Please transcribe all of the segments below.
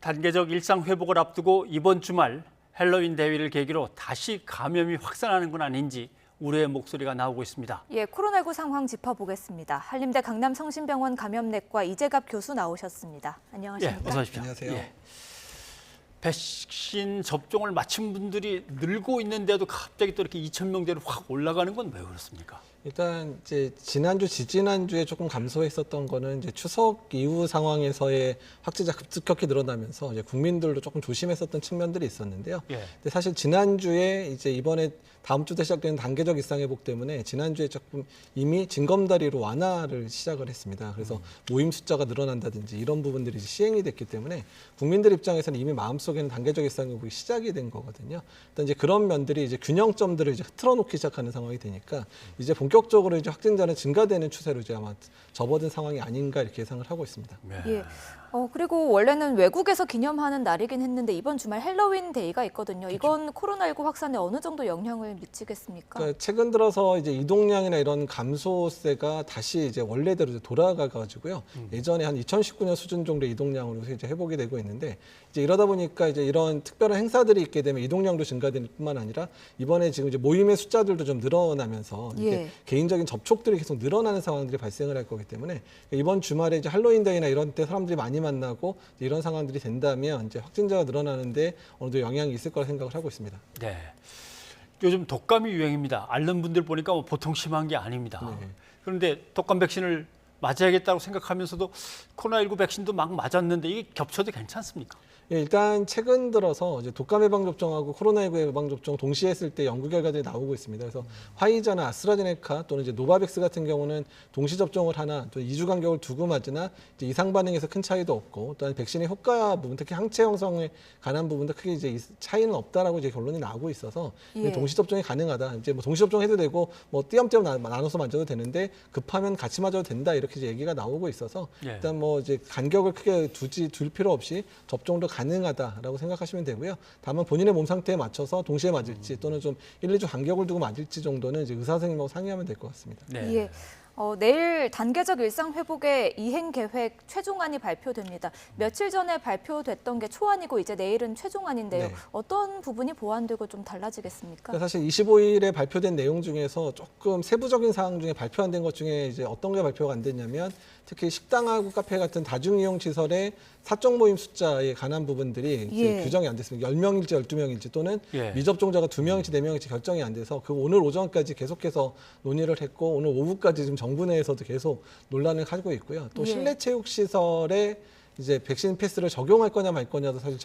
단계적 일상 회복을 앞두고 이번 주말 헬로윈 대위를 계기로 다시 감염이 확산하는 건 아닌지 우려의 목소리가 나오고 있습니다. 예, 코로나19 상황 짚어보겠습니다. 한림대 강남성심병원 감염내과 이재갑 교수 나오셨습니다. 안녕하십니까? 예, 어서 오십시오. 안녕하세요. 예. 백신 접종을 마친 분들이 늘고 있는데도 갑자기 또 이렇게 2,000명대로 확 올라가는 건 왜 그렇습니까? 일단 이제 지난주, 지지난주에 조금 감소했었던 거는 이제 추석 이후 상황에서의 확진자 급격히 늘어나면서 이제 국민들도 조금 조심했었던 측면들이 있었는데요. 예. 근데 사실 지난주에 이제 이번에 다음 주부터 시작되는 단계적 일상회복 때문에 지난주에 조금 이미 징검다리로 완화를 시작을 했습니다. 그래서 모임 숫자가 늘어난다든지 이런 부분들이 이제 시행이 됐기 때문에 국민들 입장에서는 이미 마음속에는 단계적 일상회복이 시작이 된 거거든요. 일단 이제 그런 면들이 이제 균형점들을 이제 틀어놓기 시작하는 상황이 되니까 이제 본격적으로 이제 확진자는 증가되는 추세로 이제 아마 접어든 상황이 아닌가 이렇게 예상을 하고 있습니다. 네. 예. 그리고 원래는 외국에서 기념하는 날이긴 했는데 이번 주말 헬로윈 데이가 있거든요. 이건 코로나19 확산에 어느 정도 영향을 미치겠습니까? 그러니까 최근 들어서 이제 이동량이나 이런 감소세가 다시 이제 원래대로 이제 돌아가가지고요. 예전에 한 2019년 수준 정도의 이동량으로 이제 회복이 되고 있는데 이제 이러다 보니까 이제 이런 특별한 행사들이 있게 되면 이동량도 증가될 뿐만 아니라 이번에 지금 이제 모임의 숫자들도 좀 늘어나면서 이렇게 예. 개인적인 접촉들이 계속 늘어나는 상황들이 발생을 할 거기 때문에 이번 주말에 이제 할로윈데이나 이런 때 사람들이 많이 만나고 이런 상황들이 된다면 이제 확진자가 늘어나는데 어느 정도 영향이 있을 거라 생각을 하고 있습니다. 네. 요즘 독감이 유행입니다. 앓는 분들 보니까 뭐 보통 심한 게 아닙니다. 네. 그런데 독감 백신을 맞아야겠다고 생각하면서도 코로나19 백신도 막 맞았는데 이게 겹쳐도 괜찮습니까? 예, 일단 최근 들어서 이제 독감 예방 접종하고 코로나19 예방 접종 동시에 했을 때 연구 결과들이 나오고 있습니다. 그래서 화이자나 아스트라제네카 또는 이제 노바백스 같은 경우는 동시 접종을 하나 또 2주 간격을 두고 맞으나 이제 이상 반응에서 큰 차이도 없고 또한 백신의 효과 부분 특히 항체 형성에 관한 부분도 크게 이제 차이는 없다라고 이제 결론이 나오고 있어서 예. 동시 접종이 가능하다. 이제 뭐 동시 접종해도 되고 뭐 띄엄띄엄 나눠서 맞아도 되는데 급하면 같이 맞아도 된다 이렇게 이제 얘기가 나오고 있어서 예. 일단 뭐 이제 간격을 크게 둘 필요 없이 접종도 가능하다라고 생각하시면 되고요. 다만 본인의 몸 상태에 맞춰서 동시에 맞을지 또는 좀 1, 2주 간격을 두고 맞을지 정도는 이제 의사 선생님하고 상의하면 될 것 같습니다. 네. 예. 내일 단계적 일상 회복의 이행 계획 최종안이 발표됩니다. 며칠 전에 발표됐던 게 초안이고 이제 내일은 최종안인데요. 네. 어떤 부분이 보완되고 좀 달라지겠습니까? 그러니까 사실 25일에 발표된 내용 중에서 조금 세부적인 사항 중에 발표 안 된 것 중에 이제 어떤 게 발표가 안 됐냐면 특히 식당하고 카페 같은 다중이용 시설의 사적 모임 숫자에 관한 부분들이 이제 예. 규정이 안 됐습니다. 10명일지 12명일지 또는 예. 미접종자가 2명일지 4명일지 결정이 안 돼서 그 오늘 오전까지 계속해서 논의를 했고 오늘 오후까지 지금 정부 내에서도 계속 논란을 하고 있고요. 또 예. 실내 체육 시설에 이제 백신 패스를 적용할 거냐 말 거냐도 사실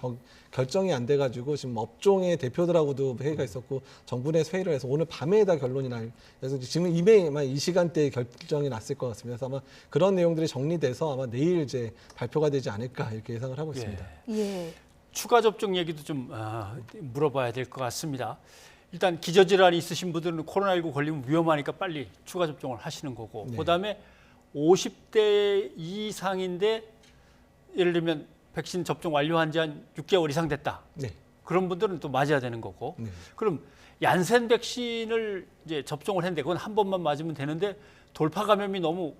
결정이 안 돼가지고 지금 업종의 대표들하고도 회의가 있었고 정부 내에서 회의를 해서 오늘 밤에 다 결론이 날. 그래서 지금 이메일만 이 시간대에 결정이 났을 것 같습니다. 그래서 아마 그런 내용들이 정리돼서 아마 내일 이제 발표가 되지 않을까 이렇게 예상을 하고 있습니다. 예. 추가 접종 얘기도 좀 물어봐야 될 것 같습니다. 일단 기저질환이 있으신 분들은 코로나19 걸리면 위험하니까 빨리 추가 접종을 하시는 거고 네. 그다음에 50대 이상인데 예를 들면 백신 접종 완료한 지 한 6개월 이상 됐다. 네. 그런 분들은 또 맞아야 되는 거고. 네. 그럼 얀센 백신을 이제 접종을 했는데 그건 한 번만 맞으면 되는데 돌파 감염이 너무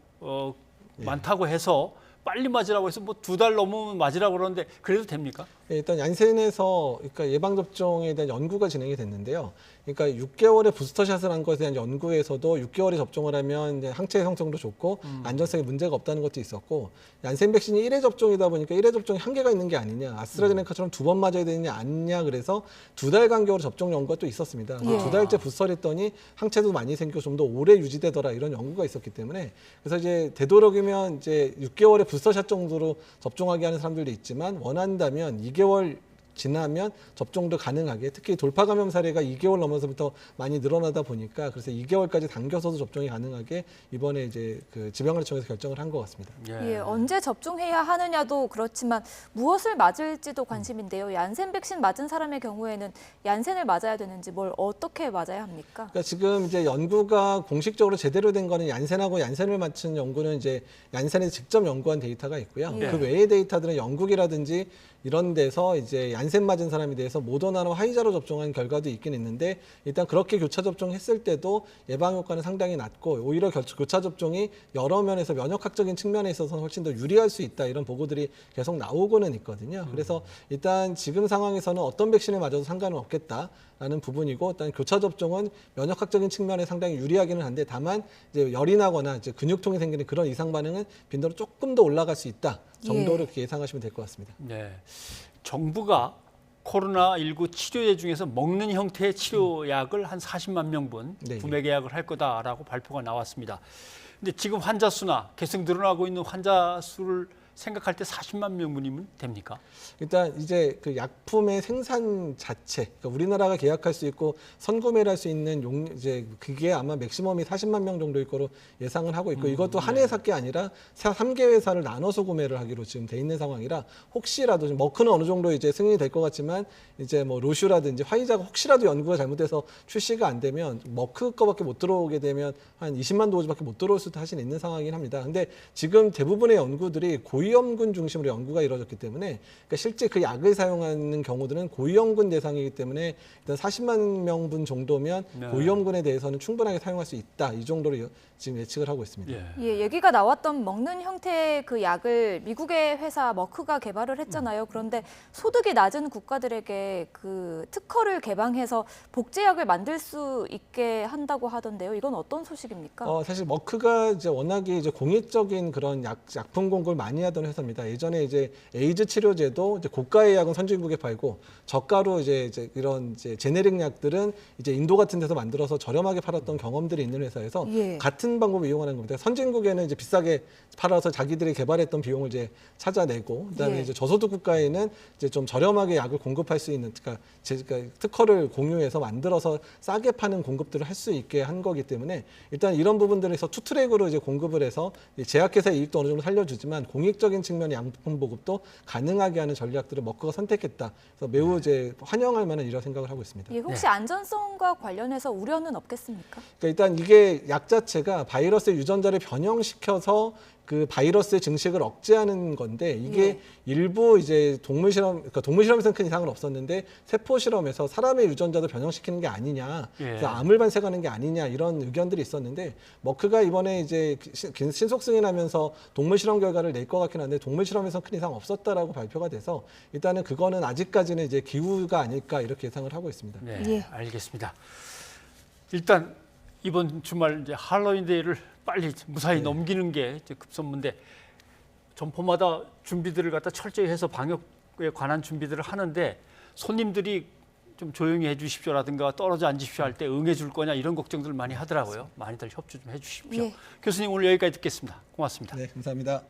많다고 해서 빨리 맞으라고 해서 뭐 2달 넘으면 맞으라고 그러는데 그래도 됩니까? 예, 일단 얀센에서 그러니까 예방 접종에 대한 연구가 진행이 됐는데요. 그러니까 6개월에 부스터샷을 한 것에 대한 연구에서도 6개월에 접종을 하면 이제 항체 형성도 좋고 안전성에 문제가 없다는 것도 있었고 얀센 백신이 1회 접종이다 보니까 1회 접종이 한계가 있는 게 아니냐. 아스트라제네카처럼 2번 맞아야 되느냐 아니냐 그래서 2달 간격으로 접종 연구가 또 있었습니다. 예. 2달째 부스터를 했더니 항체도 많이 생기고 좀 더 오래 유지되더라 이런 연구가 있었기 때문에 그래서 이제 되도록이면 이제 6개월에 부스터샷 정도로 접종하게 하는 사람들도 있지만 원한다면 2개월 지나면 접종도 가능하게 특히 돌파 감염 사례가 2개월 넘어서부터 많이 늘어나다 보니까 그래서 2개월까지 당겨서도 접종이 가능하게 이번에 이제 그 질병관리청에서 결정을 한 것 같습니다. 예, 언제 접종해야 하느냐도 그렇지만 무엇을 맞을지도 관심인데요. 얀센 백신 맞은 사람의 경우에는 얀센을 맞아야 되는지 뭘 어떻게 맞아야 합니까? 그러니까 지금 이제 연구가 공식적으로 제대로 된 거는 얀센하고 얀센을 맞춘 연구는 이제 얀센에서 직접 연구한 데이터가 있고요. 예. 그 외의 데이터들은 영국이라든지 이런 데서 이제 얀센 얀센 맞은 사람에 대해서 모더나나 화이자로 접종한 결과도 있긴 있는데 일단 그렇게 교차 접종했을 때도 예방 효과는 상당히 낮고 오히려 교차 접종이 여러 면에서 면역학적인 측면에 있어서는 훨씬 더 유리할 수 있다 이런 보고들이 계속 나오고는 있거든요. 그래서 일단 지금 상황에서는 어떤 백신을 맞아도 상관은 없겠다라는 부분이고 일단 교차 접종은 면역학적인 측면에 상당히 유리하기는 한데 다만 이제 열이 나거나 이제 근육통이 생기는 그런 이상 반응은 빈도로 조금 더 올라갈 수 있다 정도로 이렇게 예상하시면 될 것 같습니다. 네. 정부가 코로나19 치료제 중에서 먹는 형태의 치료약을 한 40만 명분 네. 구매 계약을 할 거다라고 발표가 나왔습니다. 근데 지금 환자 수나 계속 늘어나고 있는 환자 수를 생각할 때 40만 명분이면 됩니까? 일단 이제 그 약품의 생산 자체, 그러니까 우리나라가 계약할 수 있고 선구매를 할 수 있는 이제 그게 아마 맥시멈이 40만 명 정도일 거로 예상을 하고 있고 이것도 한 회사께 아니라 3개 회사를 나눠서 구매를 하기로 지금 돼 있는 상황이라 혹시라도 지금 머크는 어느 정도 이제 승인이 될 것 같지만 이제 뭐 로슈라든지 화이자가 혹시라도 연구가 잘못돼서 출시가 안 되면 머크 거밖에 못 들어오게 되면 한 20만 도즈밖에 못 들어올 수도 사실 있는 상황이긴 합니다. 근데 지금 대부분의 연구들이 고위험군 중심으로 연구가 이루어졌기 때문에 그러니까 실제 그 약을 사용하는 경우들은 고위험군 대상이기 때문에 일단 40만 명분 정도면 네. 고위험군에 대해서는 충분하게 사용할 수 있다. 이 정도로 지금 예측을 하고 있습니다. 예. 예, 얘기가 나왔던 먹는 형태의 그 약을 미국의 회사 머크가 개발을 했잖아요. 그런데 소득이 낮은 국가들에게 그 특허를 개방해서 복제약을 만들 수 있게 한다고 하던데요. 이건 어떤 소식입니까? 사실 머크가 이제 워낙에 이제 공익적인 그런 약품 공급을 많이 하던 회사입니다. 예전에 이제 에이즈 치료제도 이제 고가의 약은 선진국에 팔고 저가로 이제 이런 이제 제네릭 약들은 이제 인도 같은 데서 만들어서 저렴하게 팔았던 경험들이 있는 회사에서 예. 같은 방법을 이용하는 겁니다. 선진국에는 이제 비싸게 팔아서 자기들이 개발했던 비용을 이제 찾아내고 그다음에 예. 이제 저소득 국가에는 이제 좀 저렴하게 약을 공급할 수 있는 그러니까 특허를 공유해서 만들어서 싸게 파는 공급들을 할 수 있게 한 거기 때문에 일단 이런 부분들에서 투트랙으로 이제 공급을 해서 제약회사의 이익도 어느 정도 살려주지만 공익적인 측면의 양품 보급도 가능하게 하는 전략들을 머크가 선택했다. 그래서 매우 이제 환영할 만한 일이라고 생각을 하고 있습니다. 예, 혹시 안전성과 관련해서 우려는 없겠습니까? 그러니까 일단 이게 약 자체가 바이러스의 유전자를 변형시켜서 그 바이러스의 증식을 억제하는 건데 이게 일부 이제 동물 실험에서는 큰 이상은 없었는데 세포 실험에서 사람의 유전자도 변형시키는 게 아니냐, 그래서 암을 발생하는 게 아니냐 이런 의견들이 있었는데 머크가 이번에 이제 신속 승인하면서 동물 실험 결과를 낼 것 같긴 한데 동물 실험에서는 큰 이상 없었다라고 발표가 돼서 일단은 그거는 아직까지는 이제 기후가 아닐까 이렇게 예상을 하고 있습니다. 네, 예. 알겠습니다. 일단 이번 주말 이제 할로윈 데이를 빨리 무사히 넘기는 게 이제 급선무인데 점포마다 준비들을 갖다 철저히 해서 방역에 관한 준비들을 하는데 손님들이 좀 조용히 해주십시오라든가 떨어져 앉으십시오 할 때 응해 줄 거냐 이런 걱정들 많이 하더라고요. 많이들 협조 좀 해주십시오. 예. 교수님 오늘 여기까지 듣겠습니다. 고맙습니다. 네, 감사합니다.